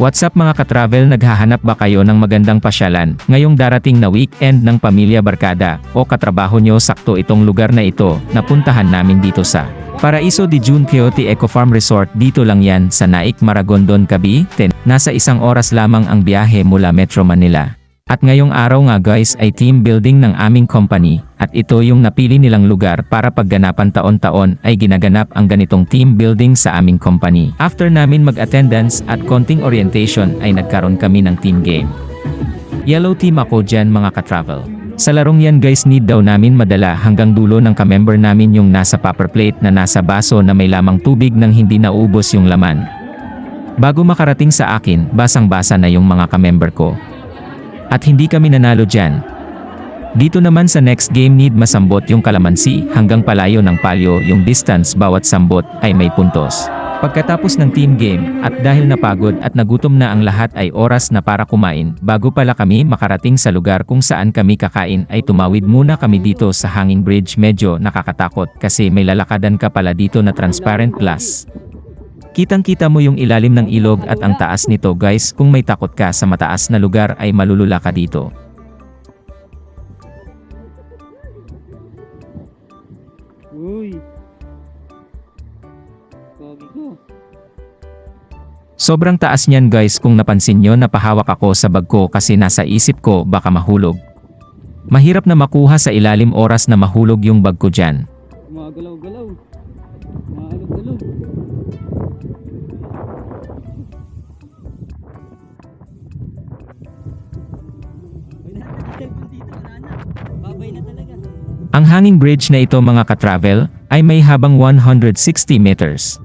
What's up mga ka-travel, naghahanap ba kayo ng magandang pasyalan ngayong darating na weekend ng pamilya barkada o katrabaho nyo? Sakto itong lugar na ito na puntahan namin dito sa Paraiso de June Quixote Eco Farm Resort. Dito lang yan sa Naik, Maragondon, Cavite. Nasa 1 oras lamang ang biyahe mula Metro Manila. At ngayong araw nga guys ay team building ng aming company, at ito yung napili nilang lugar para pagganapan. Taon-taon ay ginaganap ang ganitong team building sa aming company. After namin mag-attendance at konting orientation ay nagkaroon kami ng team game. Yellow team ako dyan mga ka-travel. Sa larong yan guys, need daw namin madala hanggang dulo ng ka-member namin yung nasa paper plate na nasa baso na may lamang tubig nang hindi naubos yung laman. Bago makarating sa akin, basang-basa na yung mga ka-member ko. At hindi kami nanalo dyan. Dito naman sa next game, need masambot yung kalamansi hanggang palayo ng palyo yung distance bawat sambot ay may puntos. Pagkatapos ng team game, at dahil napagod at nagutom na ang lahat, ay oras na para kumain. Bago pala kami makarating sa lugar kung saan kami kakain ay tumawid muna kami dito sa hanging bridge. Medyo nakakatakot kasi may lalakadan ka pala dito na transparent glass. Kitang-kita mo yung ilalim ng ilog at ang taas nito guys. Kung may takot ka sa mataas na lugar ay malulula ka dito. Uy. Pogi ko. Sobrang taas niyan guys. Kung napansin nyo, napahawak ako sa bag ko kasi nasa isip ko baka mahulog. Mahirap na makuha sa ilalim, oras na mahulog yung bag ko dyan. Gumagalaw-galaw. Maalog-galaw. Babay na talaga. Ang hanging bridge na ito mga ka-travel ay may habang 160 meters.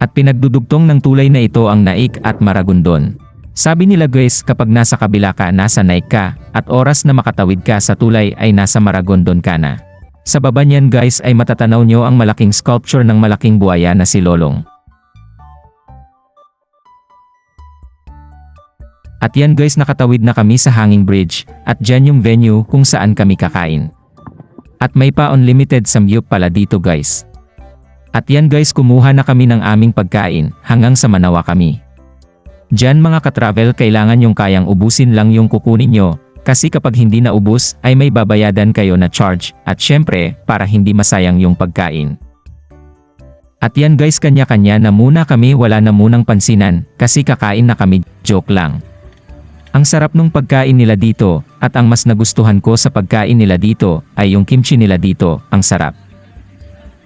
At pinagdudugtong ng tulay na ito ang Naik at Maragondon. Sabi nila guys, kapag nasa kabila ka, nasa Naik ka, at oras na makatawid ka sa tulay ay nasa Maragondon ka na. Sa baba niyan guys ay matatanaw nyo ang malaking sculpture ng malaking buhaya na si Lolong. At yan guys, nakatawid na kami sa hanging bridge, at dyan yung venue kung saan kami kakain. At may pa unlimited samgyup pala dito guys. At yan guys, kumuha na kami ng aming pagkain, hanggang sa Manawa kami. Dyan mga ka-travel, kailangan yung kayang ubusin lang yung kukunin nyo, kasi kapag hindi naubos ay may babayadan kayo na charge, at syempre, para hindi masayang yung pagkain. At yan guys, kanya-kanya na muna kami, wala na munang pansinan, kasi kakain na kami, joke lang. Ang sarap nung pagkain nila dito, at ang mas nagustuhan ko sa pagkain nila dito, ay yung kimchi nila dito, ang sarap.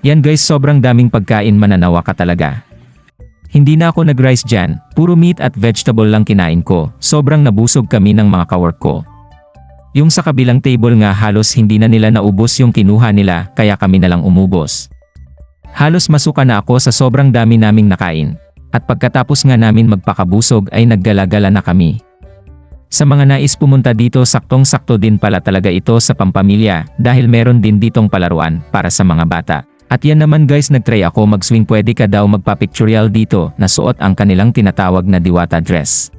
Yan guys, sobrang daming pagkain, mananawa ka talaga. Hindi na ako nag-rice dyan, puro meat at vegetable lang kinain ko, sobrang nabusog kami ng mga kawork ko. Yung sa kabilang table nga halos hindi na nila naubos yung kinuha nila, kaya kami na lang umubos. Halos masuka na ako sa sobrang dami naming nakain. At pagkatapos nga namin magpakabusog ay naggala-gala na kami. Sa mga nais pumunta dito, saktong-sakto din pala talaga ito sa pampamilya, dahil meron din ditong palaruan para sa mga bata. At yan naman guys, nagtry ako mag-swing. Pwede ka daw magpa-pictorial dito na suot ang kanilang tinatawag na diwata dress.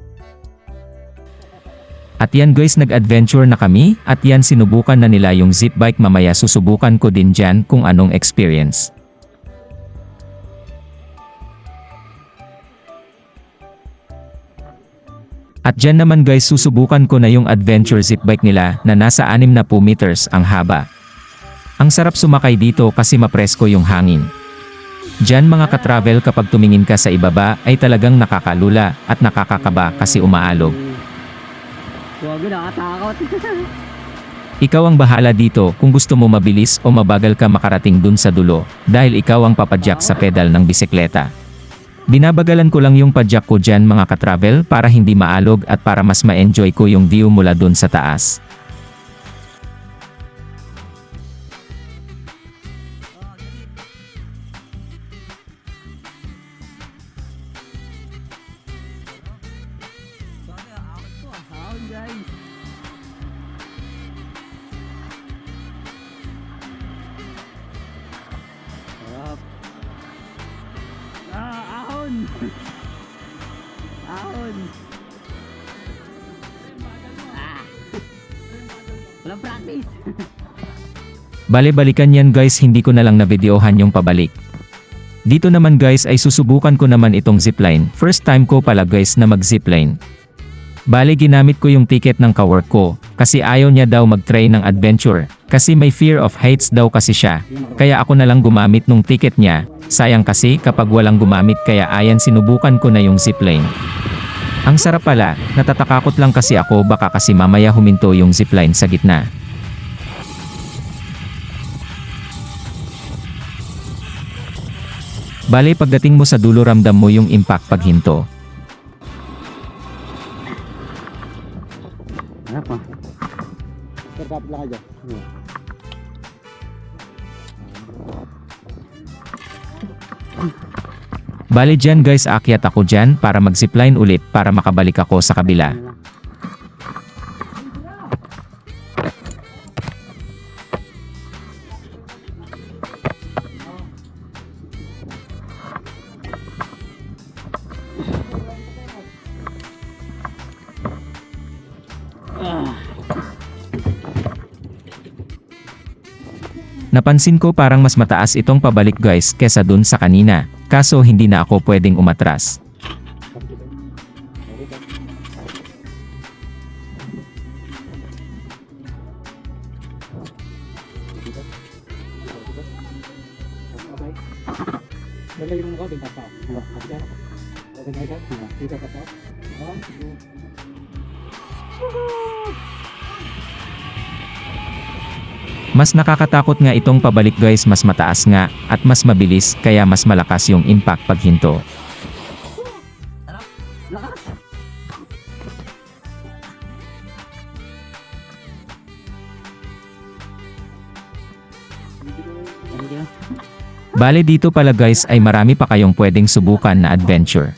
At yan guys, nag-adventure na kami, at yan sinubukan na nila yung zip bike. Mamaya susubukan ko din dyan kung anong experience. At dyan naman guys, susubukan ko na yung adventure zip bike nila na nasa 60 meters ang haba. Ang sarap sumakay dito kasi mapresko yung hangin. Dyan mga ka-travel, kapag tumingin ka sa ibaba ay talagang nakakalula at nakakakaba kasi umaalog. Huwag, nakatakot. Ikaw ang bahala dito kung gusto mo mabilis o mabagal ka makarating dun sa dulo, dahil ikaw ang papadyak sa pedal ng bisikleta. Binabagalan ko lang yung padyak ko dyan mga ka-travel para hindi maalog at para mas ma-enjoy ko yung view mula dun sa taas. Ahon. Walang practice. Bale-balikan yan guys, hindi ko na lang na videohan yung pabalik. Dito naman guys ay susubukan ko naman itong zipline. First time ko pala guys na mag-zipline. Bale ginamit ko yung ticket ng kawork ko, kasi ayaw niya daw mag-try ng adventure, kasi may fear of heights daw kasi siya. Kaya ako na lang gumamit nung ticket niya, sayang kasi kapag walang gumamit kaya ayan sinubukan ko na yung zipline. Ang sarap pala, natatakakot lang kasi ako baka kasi mamaya huminto yung zipline sa gitna. Bale pagdating mo sa dulo ramdam mo yung impact pag hinto. Harap ah. Sir, kapit lang kayo. Bale dyan guys aakyat ako dyan para mag-zipline ulit para makabalik ako sa kabila. Napansin ko parang mas mataas itong pabalik guys kesa dun sa kanina, kaso hindi na ako pwedeng umatras. Mas nakakatakot nga itong pabalik guys, mas mataas nga, at mas mabilis, kaya mas malakas yung impact pag hinto. Lakas! Thank you. Bale dito pala guys ay marami pa kayong pwedeng subukan na adventure.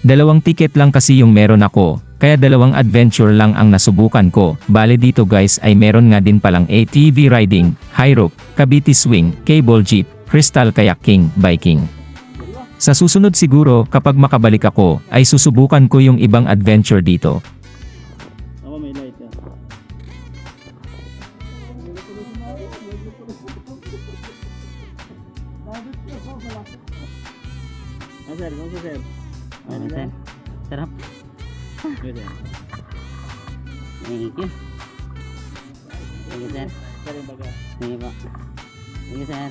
2 ticket lang kasi yung meron ako, kaya 2 adventure lang ang nasubukan ko. Bale dito guys ay meron nga din palang ATV riding, high rope, Cavite swing, cable jeep, crystal kayaking, biking. Sa susunod siguro kapag makabalik ako, ay susubukan ko yung ibang adventure dito. Ako may light yan. Sir, kung sir. Ano sir? Sarap. Pwede. Thank you. Thank you sir. Sir, yung baga. Thank you po. Thank you sir.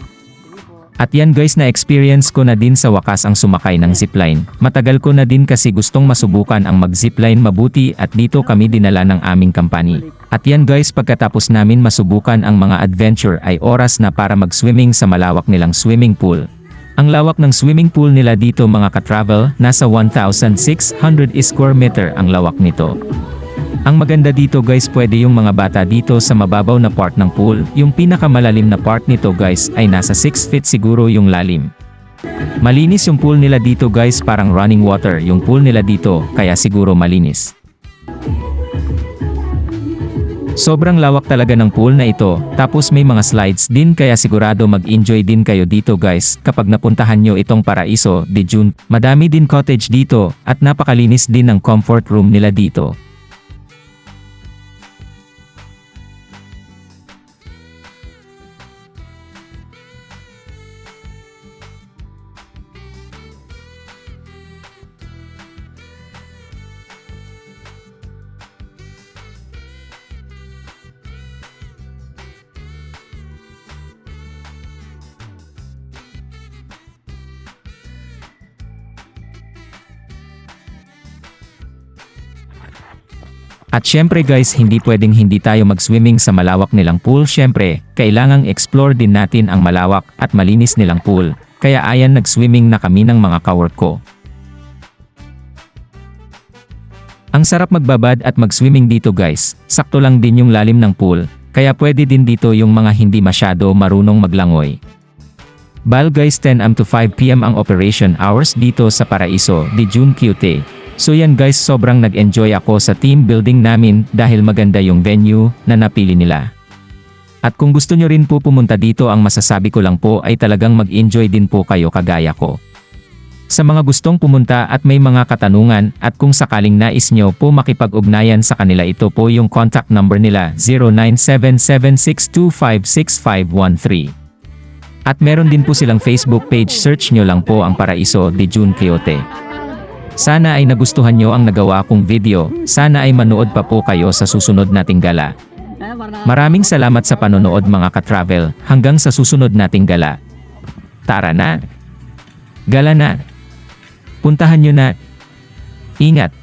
At yan guys na experience ko na din sa wakas ang sumakay ng zipline. Matagal ko na din kasi gustong masubukan ang mag-zipline mabuti at dito kami dinala ng aming company. At yan guys pagkatapos namin masubukan ang mga adventure ay oras na para mag-swimming sa malawak nilang swimming pool. Ang lawak ng swimming pool nila dito mga ka-travel, nasa 1,600 square meter ang lawak nito. Ang maganda dito guys pwede yung mga bata dito sa mababaw na part ng pool, yung pinakamalalim na part nito guys ay nasa 6 feet siguro yung lalim. Malinis yung pool nila dito guys, parang running water yung pool nila dito, kaya siguro malinis. Sobrang lawak talaga ng pool na ito, tapos may mga slides din kaya sigurado mag-enjoy din kayo dito guys kapag napuntahan nyo itong Paraiso de June. Madami din cottage dito, at napakalinis din ng comfort room nila dito. At syempre guys hindi pwedeng hindi tayo mag-swimming sa malawak nilang pool. Syempre, kailangang explore din natin ang malawak at malinis nilang pool. Kaya ayan nag-swimming na kami ng mga kawork ko. Ang sarap magbabad at mag-swimming dito guys, sakto lang din yung lalim ng pool, kaya pwede din dito yung mga hindi masyado marunong maglangoy. Bal guys 10 am to 5 PM ang operation hours dito sa Paraiso de June QT. So yan guys sobrang nag-enjoy ako sa team building namin dahil maganda yung venue na napili nila. At kung gusto nyo rin po pumunta dito ang masasabi ko lang po ay talagang mag-enjoy din po kayo kagaya ko. Sa mga gustong pumunta at may mga katanungan at kung sakaling nais nyo po makipag-ugnayan sa kanila ito po yung contact number nila 097762565513. At meron din po silang Facebook page, search nyo lang po ang Paraiso de June Quixote. Sana ay nagustuhan nyo ang nagawa kong video, sana ay manood pa po kayo sa susunod nating gala. Maraming salamat sa panonood mga ka-travel, hanggang sa susunod nating gala. Tara na! Gala na! Puntahan nyo na! Ingat!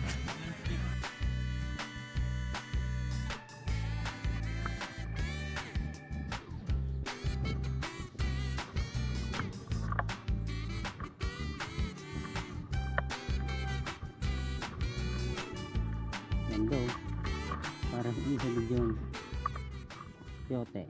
Ganda oh. Parang isa din yung Quixote.